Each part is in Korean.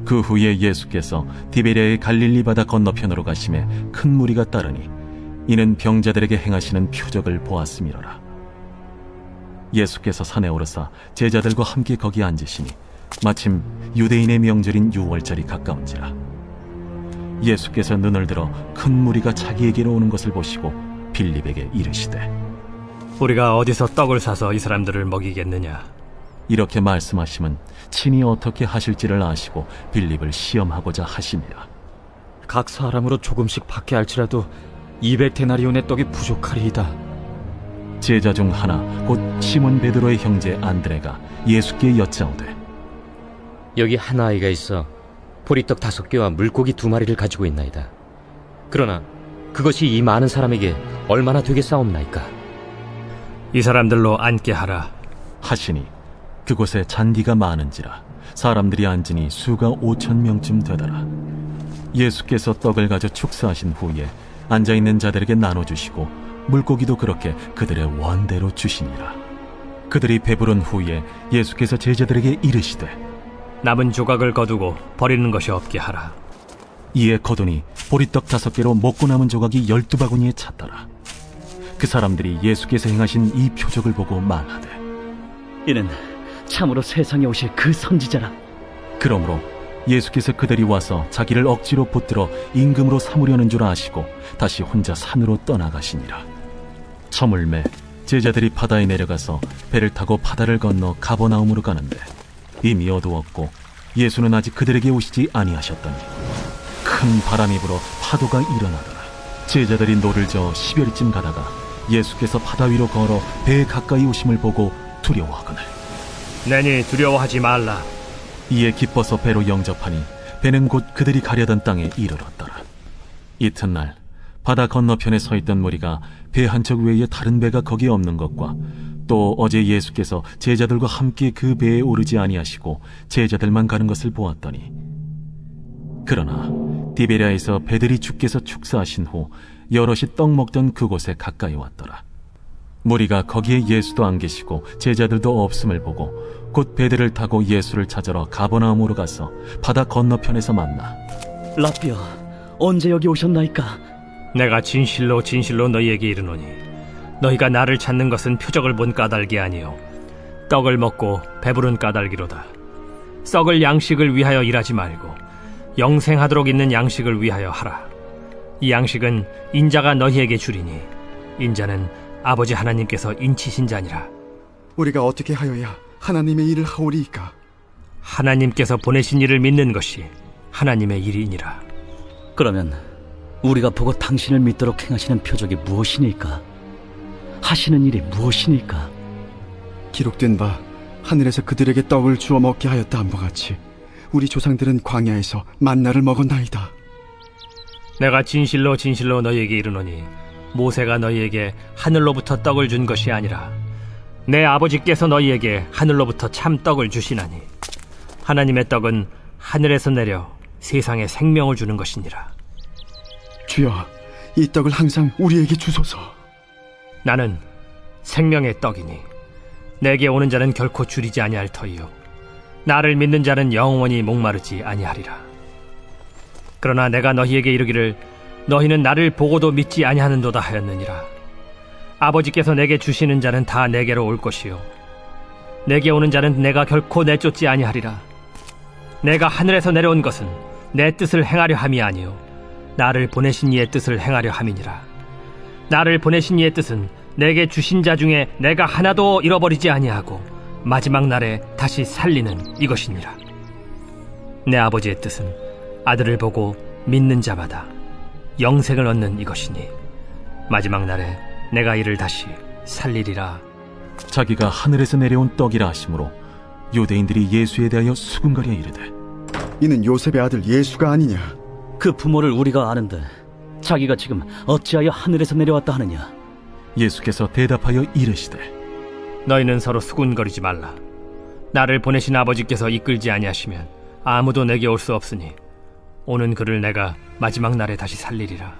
그 후에 예수께서 디베랴의 갈릴리 바다 건너편으로 가심에 큰 무리가 따르니 이는 병자들에게 행하시는 표적을 보았음이로라. 예수께서 산에 오르사 제자들과 함께 거기 앉으시니 마침 유대인의 명절인 유월절이 가까운지라. 예수께서 눈을 들어 큰 무리가 자기에게로 오는 것을 보시고 빌립에게 이르시되 우리가 어디서 떡을 사서 이 사람들을 먹이겠느냐? 이렇게 말씀하시면 친히 어떻게 하실지를 아시고 빌립을 시험하고자 하시니라. 각 사람으로 조금씩 받게 할지라도 200데나리온의 떡이 부족하리이다. 제자 중 하나 곧 시몬 베드로의 형제 안드레가 예수께 여짜오되 여기 한 아이가 있어 보리떡 5개와 물고기 2마리를 가지고 있나이다. 그러나 그것이 이 많은 사람에게 얼마나 되겠사옵나이까? 이 사람들로 앉게 하라 하시니 그곳에 잔디가 많은지라 사람들이 앉으니 수가 5,000명쯤 되더라. 예수께서 떡을 가져 축사하신 후에 앉아있는 자들에게 나눠주시고 물고기도 그렇게 그들의 원대로 주시니라. 그들이 배부른 후에 예수께서 제자들에게 이르시되 남은 조각을 거두고 버리는 것이 없게 하라. 이에 거두니 보리떡 5개로 먹고 남은 조각이 12바구니에 찼더라. 그 사람들이 예수께서 행하신 이 표적을 보고 말하되 이는 참으로 세상에 오실 그 선지자라. 그러므로 예수께서 그들이 와서 자기를 억지로 붙들어 임금으로 삼으려는 줄 아시고 다시 혼자 산으로 떠나가시니라. 저물매 제자들이 바다에 내려가서 배를 타고 바다를 건너 가버나움으로 가는데 이미 어두웠고 예수는 아직 그들에게 오시지 아니하셨더니 큰 바람이 불어 파도가 일어나더라. 제자들이 노를 저어 10여리쯤 가다가 예수께서 바다 위로 걸어 배에 가까이 오심을 보고 두려워하거늘 내니 두려워하지 말라. 이에 기뻐서 배로 영접하니 배는 곧 그들이 가려던 땅에 이르렀더라. 이튿날 바다 건너편에 서 있던 무리가 배 한 척 외에 다른 배가 거기 없는 것과 또 어제 예수께서 제자들과 함께 그 배에 오르지 아니하시고 제자들만 가는 것을 보았더니 그러나 디베랴에서 배들이 주께서 축사하신 후 여럿이 떡 먹던 그곳에 가까이 왔더라. 무리가 거기에 예수도 안 계시고 제자들도 없음을 보고 곧 배들을 타고 예수를 찾으러 가버나움으로 가서 바다 건너편에서 만나 라삐어, 언제 여기 오셨나이까? 내가 진실로 진실로 너희에게 이르노니 너희가 나를 찾는 것은 표적을 본 까닭이 아니요 떡을 먹고 배부른 까닭이로다. 썩을 양식을 위하여 일하지 말고 영생하도록 있는 양식을 위하여 하라. 이 양식은 인자가 너희에게 주리니 인자는 아버지 하나님께서 인치신 자니라. 우리가 어떻게 하여야 하나님의 일을 하오리이까? 하나님께서 보내신 이를 믿는 것이 하나님의 일이니라. 그러면 우리가 보고 당신을 믿도록 행하시는 표적이 무엇이니까? 하시는 일이 무엇이니까? 기록된 바 하늘에서 그들에게 떡을 주어 먹게 하였다 함과 같이 우리 조상들은 광야에서 만나를 먹었나이다. 내가 진실로 진실로 너희에게 이르노니 모세가 너희에게 하늘로부터 떡을 준 것이 아니라 내 아버지께서 너희에게 하늘로부터 참 떡을 주시나니 하나님의 떡은 하늘에서 내려 세상에 생명을 주는 것이니라. 주여, 이 떡을 항상 우리에게 주소서. 나는 생명의 떡이니 내게 오는 자는 결코 줄이지 아니할 터이요 나를 믿는 자는 영원히 목마르지 아니하리라. 그러나 내가 너희에게 이르기를 너희는 나를 보고도 믿지 아니하는도다 하였느니라. 아버지께서 내게 주시는 자는 다 내게로 올 것이요 내게 오는 자는 내가 결코 내쫓지 아니하리라. 내가 하늘에서 내려온 것은 내 뜻을 행하려 함이 아니요 나를 보내신 이의 뜻을 행하려 함이니라. 나를 보내신 이의 뜻은 내게 주신 자 중에 내가 하나도 잃어버리지 아니하고 마지막 날에 다시 살리는 이것이니라. 내 아버지의 뜻은 아들을 보고 믿는 자마다 영생을 얻는 이것이니 마지막 날에 내가 이를 다시 살리리라. 자기가 하늘에서 내려온 떡이라 하시므로 유대인들이 예수에 대하여 수군거려 이르되 이는 요셉의 아들 예수가 아니냐? 그 부모를 우리가 아는데 자기가 지금 어찌하여 하늘에서 내려왔다 하느냐? 예수께서 대답하여 이르시되 너희는 서로 수군거리지 말라. 나를 보내신 아버지께서 이끌지 아니하시면 아무도 내게 올 수 없으니 오는 그를 내가 마지막 날에 다시 살리리라.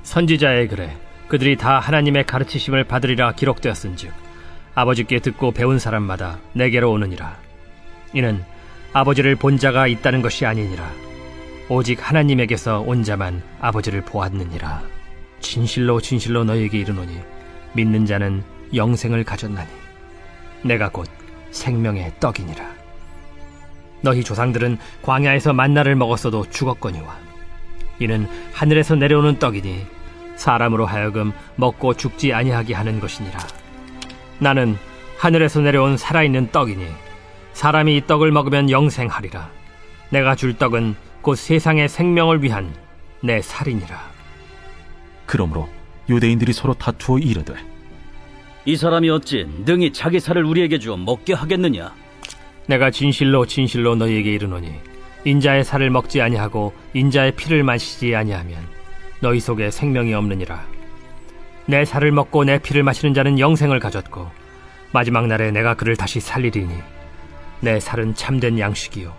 선지자의 글에 그들이 다 하나님의 가르치심을 받으리라 기록되었은즉 아버지께 듣고 배운 사람마다 내게로 오느니라. 이는 아버지를 본 자가 있다는 것이 아니니라. 오직 하나님에게서 온 자만 아버지를 보았느니라. 진실로 진실로 너희에게 이르노니 믿는 자는 영생을 가졌나니 내가 곧 생명의 떡이니라. 너희 조상들은 광야에서 만나를 먹었어도 죽었거니와 이는 하늘에서 내려오는 떡이니 사람으로 하여금 먹고 죽지 아니하게 하는 것이니라. 나는 하늘에서 내려온 살아있는 떡이니 사람이 이 떡을 먹으면 영생하리라. 내가 줄 떡은 곧 세상의 생명을 위한 내 살이니라. 그러므로 유대인들이 서로 다투어 이르되 이 사람이 어찌 능히 자기 살을 우리에게 주어 먹게 하겠느냐? 내가 진실로 진실로 너희에게 이르노니 인자의 살을 먹지 아니하고 인자의 피를 마시지 아니하면 너희 속에 생명이 없느니라. 내 살을 먹고 내 피를 마시는 자는 영생을 가졌고 마지막 날에 내가 그를 다시 살리리니 내 살은 참된 양식이요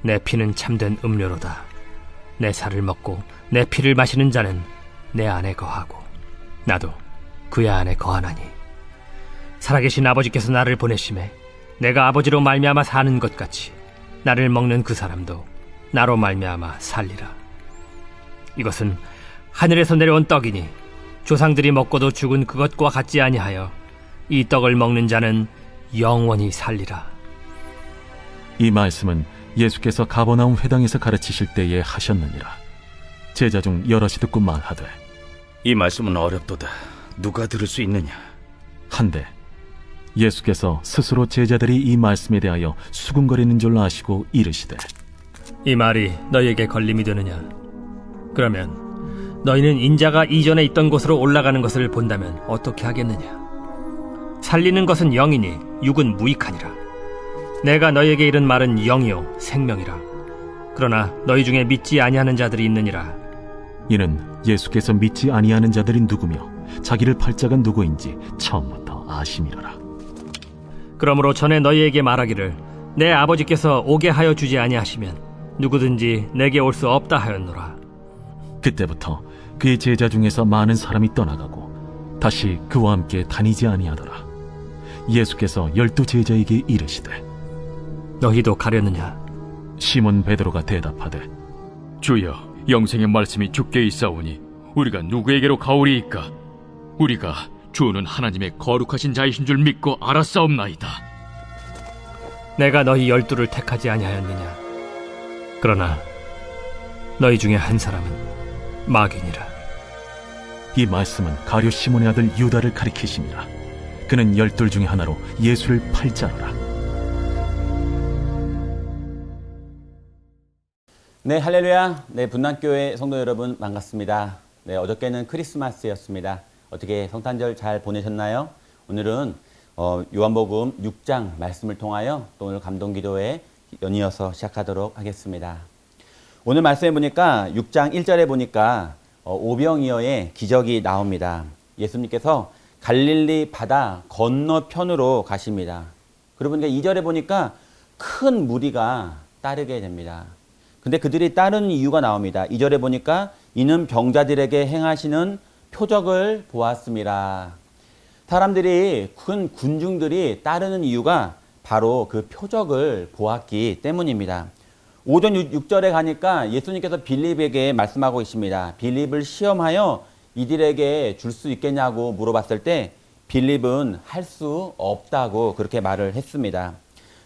내 피는 참된 음료로다. 내 살을 먹고 내 피를 마시는 자는 내 안에 거하고 나도 그의 안에 거하나니 살아계신 아버지께서 나를 보내심에 내가 아버지로 말미암아 사는 것 같이 나를 먹는 그 사람도 나로 말미암아 살리라. 이것은 하늘에서 내려온 떡이니 조상들이 먹고도 죽은 그것과 같지 아니하여 이 떡을 먹는 자는 영원히 살리라. 이 말씀은 예수께서 가버나움 회당에서 가르치실 때에 하셨느니라. 제자 중 여럿이 듣고 말하되 이 말씀은 어렵도다. 누가 들을 수 있느냐? 한데 예수께서 스스로 제자들이 이 말씀에 대하여 수군거리는 줄 아시고 이르시되 이 말이 너희에게 걸림이 되느냐? 그러면 너희는 인자가 이전에 있던 곳으로 올라가는 것을 본다면 어떻게 하겠느냐? 살리는 것은 영이니 육은 무익하니라. 내가 너희에게 이른 말은 영이요 생명이라. 그러나 너희 중에 믿지 아니하는 자들이 있느니라. 이는 예수께서 믿지 아니하는 자들이 누구며 자기를 팔 자가 누구인지 처음부터 아심이로라. 그러므로 전에 너희에게 말하기를 내 아버지께서 오게 하여 주지 아니하시면 누구든지 내게 올 수 없다 하였노라. 그때부터 그의 제자 중에서 많은 사람이 떠나가고 다시 그와 함께 다니지 아니하더라. 예수께서 12 제자에게 이르시되 너희도 가려느냐? 시몬 베드로가 대답하되 주여, 영생의 말씀이 주께 있사오니 우리가 누구에게로 가오리이까? 우리가 주는 하나님의 거룩하신 자이신 줄 믿고 알았사옵나이다. 내가 너희 12를 택하지 아니하였느냐? 그러나 너희 중에 한 사람은 마귀니라. 이 말씀은 가룟 시몬의 아들 유다를 가리키심이라. 그는 12 중에 하나로 예수를 팔 자로라. 네, 할렐루야. 네, 분당교회 성도 여러분 반갑습니다. 네, 어저께는 크리스마스였습니다. 어떻게 성탄절 잘 보내셨나요? 오늘은 요한복음 6장 말씀을 통하여 또 오늘 감동기도에 연이어서 시작하도록 하겠습니다. 오늘 말씀해 보니까 6장 1절에 보니까 오병이어의 기적이 나옵니다. 예수님께서 갈릴리 바다 건너편으로 가십니다. 그러고 보니까 2절에 보니까 큰 무리가 따르게 됩니다. 근데 그들이 따르는 이유가 나옵니다. 2절에 보니까 이는 병자들에게 행하시는 표적을 보았습니다. 사람들이 큰 군중들이 따르는 이유가 바로 그 표적을 보았기 때문입니다. 5절 6절에 가니까 예수님께서 빌립에게 말씀하고 있습니다. 빌립을 시험하여 이들에게 줄 수 있겠냐고 물어봤을 때 빌립은 할 수 없다고 그렇게 말을 했습니다.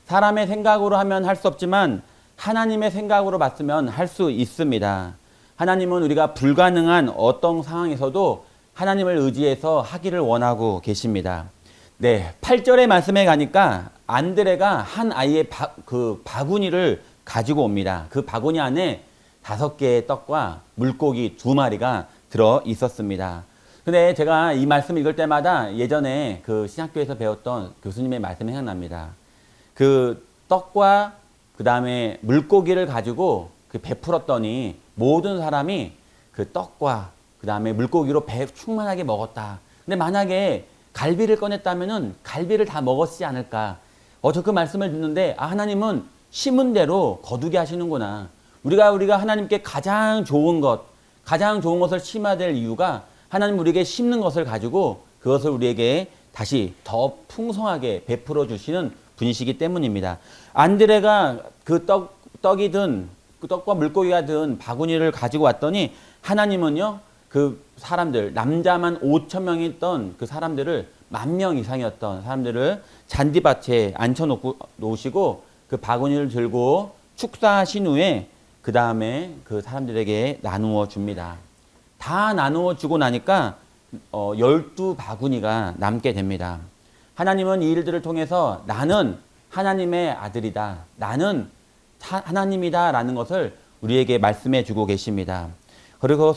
사람의 생각으로 하면 할 수 없지만 하나님의 생각으로 봤으면 할 수 있습니다. 하나님은 우리가 불가능한 어떤 상황에서도 하나님을 의지해서 하기를 원하고 계십니다. 네, 8절의 말씀에 가니까 안드레가 한 아이의 바구니를 가지고 옵니다. 그 바구니 안에 5개의 떡과 물고기 2마리가 들어 있었습니다. 근데 제가 이 말씀 읽을 때마다 예전에 그 신학교에서 배웠던 교수님의 말씀이 생각납니다. 그 떡과 그 다음에 물고기를 가지고 베풀었더니 모든 사람이 그 떡과 그 다음에 물고기로 배 충만하게 먹었다. 근데 만약에 갈비를 꺼냈다면은 갈비를 다 먹었지 않을까. 저 그 말씀을 듣는데 하나님은 심은 대로 거두게 하시는구나. 우리가 하나님께 가장 좋은 것을 심어야 될 이유가 하나님 우리에게 심는 것을 가지고 그것을 우리에게 다시 더 풍성하게 베풀어 주시는 분이시기 때문입니다. 안드레가 그 떡이 든, 그 떡과 물고기가 든 바구니를 가지고 왔더니 하나님은요, 그 사람들, 남자만 5천 명이 있던 그 사람들을 10,000명 이상이었던 사람들을 잔디밭에 놓으시고 그 바구니를 들고 축사하신 후에 그 다음에 그 사람들에게 나누어 줍니다. 다 나누어 주고 나니까 12바구니가 남게 됩니다. 하나님은 이 일들을 통해서 나는 하나님의 아들이다. 나는 하나님이다. 라는 것을 우리에게 말씀해 주고 계십니다. 그리고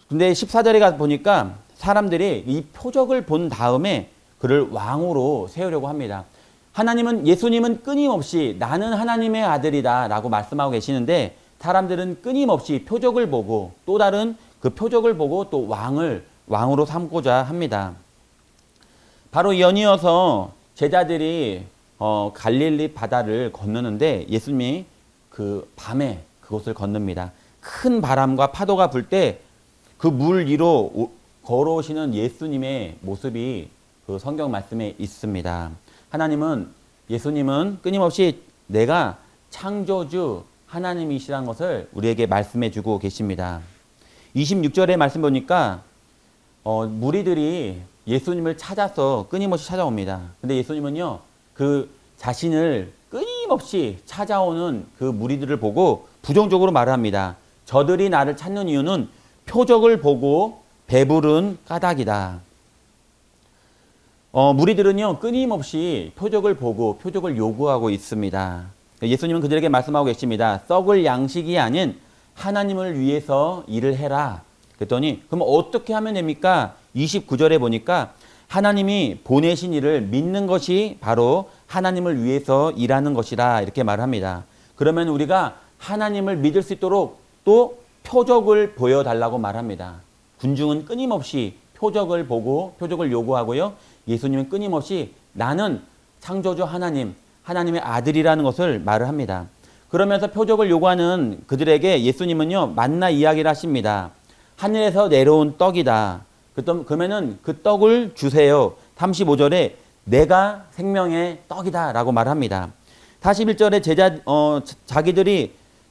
근데 14절에 가 보니까 사람들이 이 표적을 본 다음에 그를 왕으로 세우려고 합니다. 예수님은 끊임없이 나는 하나님의 아들이다 라고 말씀하고 계시는데 사람들은 끊임없이 표적을 보고 또 다른 그 표적을 보고 또 왕으로 삼고자 합니다. 바로 연이어서 제자들이 갈릴리 바다를 건너는데 예수님이 그 밤에 그곳을 건넙니다. 큰 바람과 파도가 불 때 그 물 위로 걸어오시는 예수님의 모습이 그 성경 말씀에 있습니다. 예수님은 끊임없이 내가 창조주 하나님이시라는 것을 우리에게 말씀해 주고 계십니다. 26절의 말씀 보니까 무리들이 예수님을 찾아서 끊임없이 찾아옵니다. 근데 예수님은요, 그 자신을 끊임없이 찾아오는 그 무리들을 보고 부정적으로 말을 합니다. 저들이 나를 찾는 이유는 표적을 보고 배부른 까닭이다. 무리들은요, 끊임없이 표적을 보고 표적을 요구하고 있습니다. 예수님은 그들에게 말씀하고 계십니다. 썩을 양식이 아닌 하나님을 위해서 일을 해라. 그랬더니 그럼 어떻게 하면 됩니까? 29절에 보니까 하나님이 보내신 일을 믿는 것이 바로 하나님을 위해서 일하는 것이라 이렇게 말합니다. 그러면 우리가 하나님을 믿을 수 있도록 또 표적을 보여달라고 말합니다. 군중은 끊임없이 표적을 보고 표적을 요구하고요. 예수님은 끊임없이 나는 창조주 하나님의 아들이라는 것을 말을 합니다. 그러면서 표적을 요구하는 그들에게 예수님은요, 만나 이야기를 하십니다. 하늘에서 내려온 떡이다. 그러면은 그 떡을 주세요. 35절에 내가 생명의 떡이다 라고 말합니다. 41절에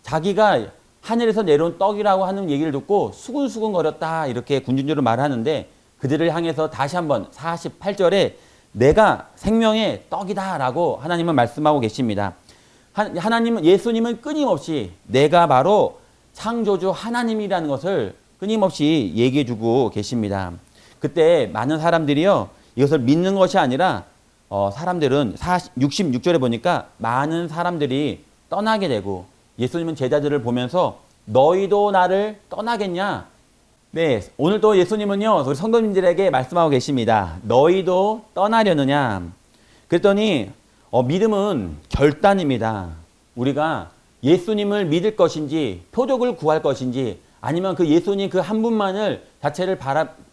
자기가 하늘에서 내려온 떡이라고 하는 얘기를 듣고 수근수근 거렸다 이렇게 군중들을 말하는데 그들을 향해서 다시 한번 48절에 내가 생명의 떡이다 라고 하나님은 말씀하고 계십니다. 예수님은 끊임없이 내가 바로 창조주 하나님이라는 것을 끊임없이 얘기해 주고 계십니다. 그때 많은 사람들이요, 이것을 믿는 것이 아니라 사람들은 66절에 보니까 많은 사람들이 떠나게 되고 예수님은 제자들을 보면서 너희도 나를 떠나겠냐? 네, 오늘 또 예수님은요, 우리 성도님들에게 말씀하고 계십니다. 너희도 떠나려느냐? 그랬더니 믿음은 결단입니다. 우리가 예수님을 믿을 것인지 표적을 구할 것인지 아니면 그 예수님 그 한 분만을 자체를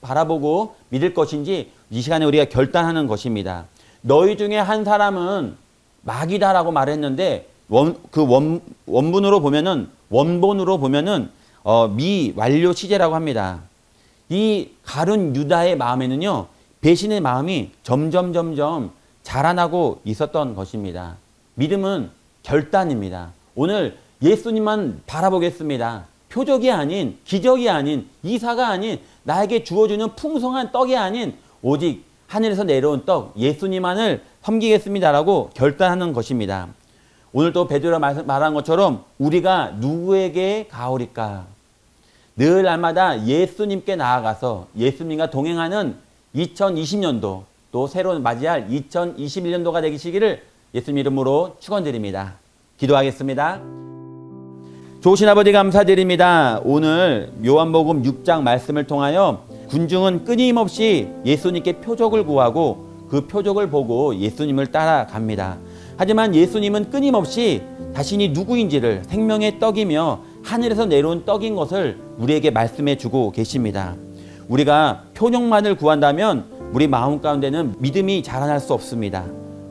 바라보고 믿을 것인지 이 시간에 우리가 결단하는 것입니다. 너희 중에 한 사람은 마귀다라고 말했는데 원본으로 보면은 미완료 시제라고 합니다. 이 가룟 유다의 마음에는요, 배신의 마음이 점점 자라나고 있었던 것입니다. 믿음은 결단입니다. 오늘 예수님만 바라보겠습니다. 표적이 아닌, 기적이 아닌, 이사가 아닌, 나에게 주어주는 풍성한 떡이 아닌 오직 하늘에서 내려온 떡, 예수님만을 섬기겠습니다라고 결단하는 것입니다. 오늘 또 베드로가 말한 것처럼 우리가 누구에게 가오리까? 늘 날마다 예수님께 나아가서 예수님과 동행하는 2020년도 또 새로 맞이할 2021년도가 되시기를 예수님 이름으로 축원드립니다. 기도하겠습니다. 좋으신 아버지 감사드립니다. 오늘 요한복음 6장 말씀을 통하여 군중은 끊임없이 예수님께 표적을 구하고 그 표적을 보고 예수님을 따라갑니다. 하지만 예수님은 끊임없이 자신이 누구인지를 생명의 떡이며 하늘에서 내려온 떡인 것을 우리에게 말씀해 주고 계십니다. 우리가 표적만을 구한다면 우리 마음 가운데는 믿음이 자라날 수 없습니다.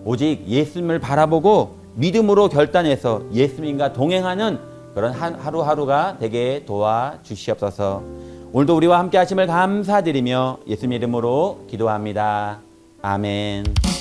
오직 예수님을 바라보고 믿음으로 결단해서 예수님과 동행하는 그런 하루하루가 되게 도와주시옵소서. 오늘도 우리와 함께 하심을 감사드리며 예수님 이름으로 기도합니다. 아멘.